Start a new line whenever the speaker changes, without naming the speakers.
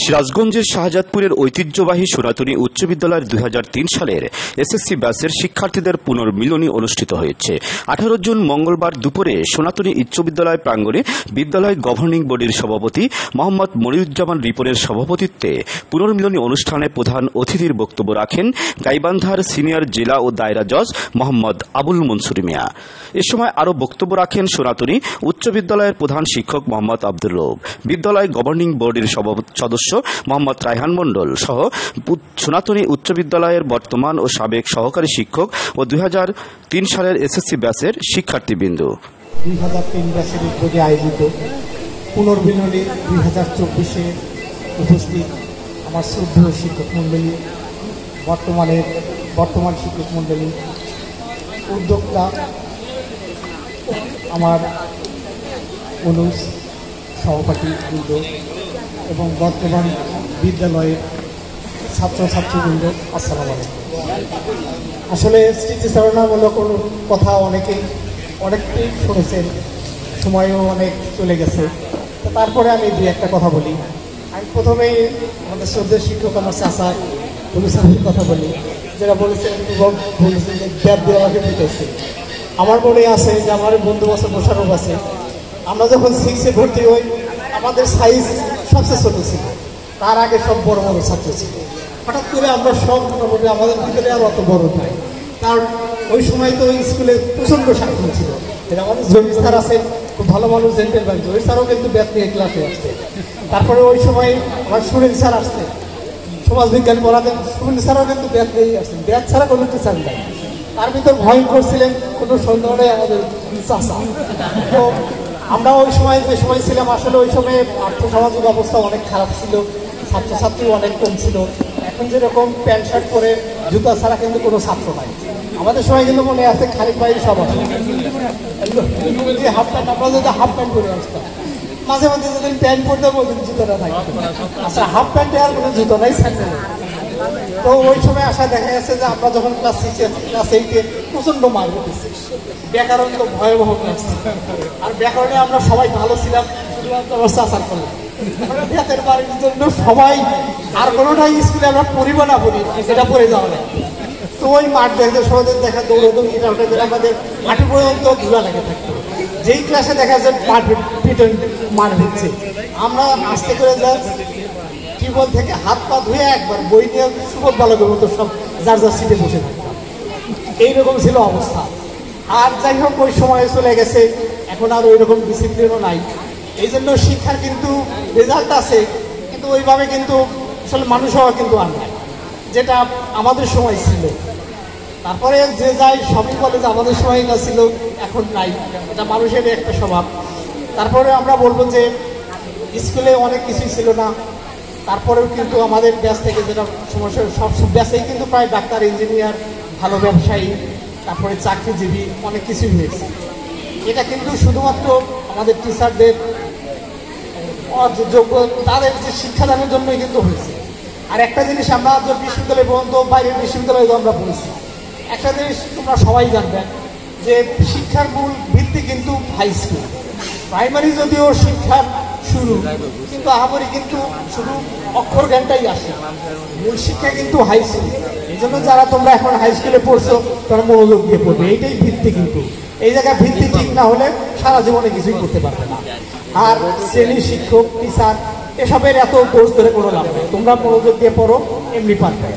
সিরাজগঞ্জের শাহজাদপুরের ঐতিহ্যবাহী সনাতনী উচ্চ বিদ্যালয়ের 2003 সালের এসএসসি ব্যাচের শিক্ষার্থীদের পুনর্মিলনী অনুষ্ঠিত হয়েছে। 18 জুন মঙ্গলবার দুপুরে সনাতনী উচ্চ বিদ্যালয় প্রাঙ্গণে বিদ্যালয় গভর্নিং বডির সভাপতি মোহাম্মদ মনিরুজ্জামান রিপনের সভাপতিত্বে পুনর্মিলনী অনুষ্ঠানে প্রধান অতিথির বক্তব্য রাখেন গাইবান্ধার সিনিয়র জেলা ও দায়রা জজ মোহাম্মদ আবুল মনসুর মিয়া। এ সময় আরও বক্তব্য রাখেন সনাতনী উচ্চ বিদ্যালয়ের প্রধান শিক্ষক মোহাম্মদ আব্দুর রউফ, বিদ্যালয় গভর্নিং বডির সদস্য মোহাম্মদ রায়হান মণ্ডল সহ সনাতনী উচ্চ বিদ্যালয়ের বর্তমান ও সাবেক সহকারী শিক্ষক ও 2003 সালের এসএসসি ব্যাচের শিক্ষার্থীবৃন্দ।
2003 ব্যাচের উদ্যোগে আয়োজিত পুনর্মিলনী 2024-এ উপস্থিত আমার শ্রদ্ধেয় শিক্ষক মণ্ডলী, বর্তমান শিক্ষক মণ্ডলী, উদ্যোক্তা আমার অনুজ সহপাঠীবৃন্দ এবং বর্তমান বিদ্যালয়ের ছাত্রছাত্রীবৃন্দ, আসসালামু আলাইকুম। আসলে স্মৃতিচারণামূলক কথা অনেকটাই শুনেছেন, সময়ও অনেক চলে গেছে। তারপরে আমি দুই একটা কথা বলি। আমি প্রথমেই আমাদের শ্রদ্ধেয় শিক্ষক আমার চাচা রবির কথা বলি, যেটা বলেছেন যে গ্যাপ দেওয়াকে পেতেছে। আমার মনে আছে যে আমার বন্ধু বছর বসানো আছে, আমরা যখন 6-এ ভর্তি হই আমাদের সাইজ সবচেয়ে ছোট ছিল, তার আগে সব বড় বড় ছাত্র ছিল। হঠাৎ করে আমরা সব মোটামুটি আমাদের ভিতরে আর অত বড় নয়, কারণ ওই সময় তো ওই স্কুলে প্রচণ্ড শাসন ছিল। আমাদের জমি স্যার আছেন, খুব ভালো মানুষ, জেন্টেলম্যান। জমি স্যারও কিন্তু ব্যাথ নিয়ে ক্লাসে আসতে। তারপরে ওই সময় আমার সুনীল স্যার আসতেন, সমাজবিজ্ঞান পড়াতেন, সুনীল স্যারও কিন্তু ব্যাথ নিয়েই আসতেন। ব্যাথ ছাড়া কোনো টিচার নাই। তার ভিতর ভয়ঙ্কর ছিলেন কোনো সন্দেহ নেই আমাদের চাচা। তো আমরা ওই সময় যে সময় ছিলাম, আসলে ওই সময়ে আর্থসামাজিক অবস্থা অনেক খারাপ ছিল, ছাত্রছাত্রী অনেক কম ছিল। এখন যেরকম প্যান্ট শার্ট পরে জুতা ছাড়া কিন্তু কোনো ছাত্র নাই। আমাদের সময় কিন্তু মনে আছে খালি পায়ে সব আসে, হাফ প্যান্ট, আমরা যদি হাফ প্যান্ট পরে আসতাম, মাঝে মাঝে যদি প্যান্ট পরতে বলতেন জুতোটা নাই। আচ্ছা, হাফ প্যান্টে আর কোনো জুতো নাই, স্যান্ডেল। তো ওই সময় আসা দেখা যাচ্ছে যে আমরা যখন ক্লাস 8-এ প্রচণ্ড মার হতেছি, ব্যাকরণ তো ভয়াবহ ক্লাস। আর ব্যাকরণে আমরা সবাই ভালো ছিলাম, শুধুমাত্র অবস্থা আচার করলাম ব্যাতের বাড়ির জন্য সবাই। আর কোনোটাই স্কুলে আমরা পড়িব না পড়ি, সেটা পড়ে যাওয়া যায়। তো ওই মাঠ দেখতে সবাই দেখা দৌড়াদৌড়ি, এটা ওটা আমাদের হাঁটু পর্যন্ত ধুলা লেগে থাকতো। যেই ক্লাসে দেখা যায় মার হচ্ছে, আমরা আস্তে করে টিউবওয়েল থেকে হাত পা ধুয়ে একবার বই নিয়ে সুবোধ বালকের মতো সব যার যার সিটে বসে থাকতাম। এইরকম ছিল অবস্থা। আর যাই হোক, ওই সময় চলে গেছে, এখন আর ওই রকম ডিসিপ্লিনও নাই। এই জন্য শিক্ষার কিন্তু রেজাল্ট আছে, কিন্তু ওইভাবে কিন্তু আসলে মানুষ হওয়া কিন্তু আর নাই, যেটা আমাদের সময় ছিল। তারপরে যে যাই সবই বলে যে আমাদের সময় না ছিল, এখন নাই, এটা মানুষের একটা স্বভাব। তারপরে আমরা বলবো যে স্কুলে অনেক কিছুই ছিল না, তারপরেও কিন্তু আমাদের ব্যাচ থেকে যেটা সমস্যা, সব ব্যাচেই কিন্তু প্রায় ডাক্তার, ইঞ্জিনিয়ার, ভালো ব্যবসায়ী, তারপরে চাকরিজীবী অনেক কিছুই হয়েছে। এটা কিন্তু শুধুমাত্র আমাদের টিচারদের যোগ্য, তাদের যে শিক্ষাদানের জন্যই কিন্তু হয়েছে। আর একটা জিনিস আমরা বিশ্ববিদ্যালয় পর্যন্ত, বাইরের বিশ্ববিদ্যালয়ে আমরা বলেছি, একটা জিনিস তোমরা সবাই জানবেন যে শিক্ষার মূল ভিত্তি কিন্তু হাই স্কুল। প্রাইমারি যদিও শিক্ষার শুরু, কিন্তু আমারই কিন্তু শুধু অক্ষর জ্ঞানটাই আসে, মূল শিক্ষা কিন্তু হাই স্কুল। এই জন্য যারা তোমরা এখন হাই স্কুলে পড়ছো, তারা মনোযোগ দিয়ে পড়বে, এইটাই ভিত্তি। কিন্তু এই জায়গায় ভিত্তি ঠিক না হলে সারা জীবনে কিছুই করতে পারবে না। আর শ্রেণী শিক্ষক, টিচার, এসবের এত কোর্স ধরে কোনো লাভ নেই। তোমরা মনোযোগ দিয়ে পড়ো, এমনি পারবে।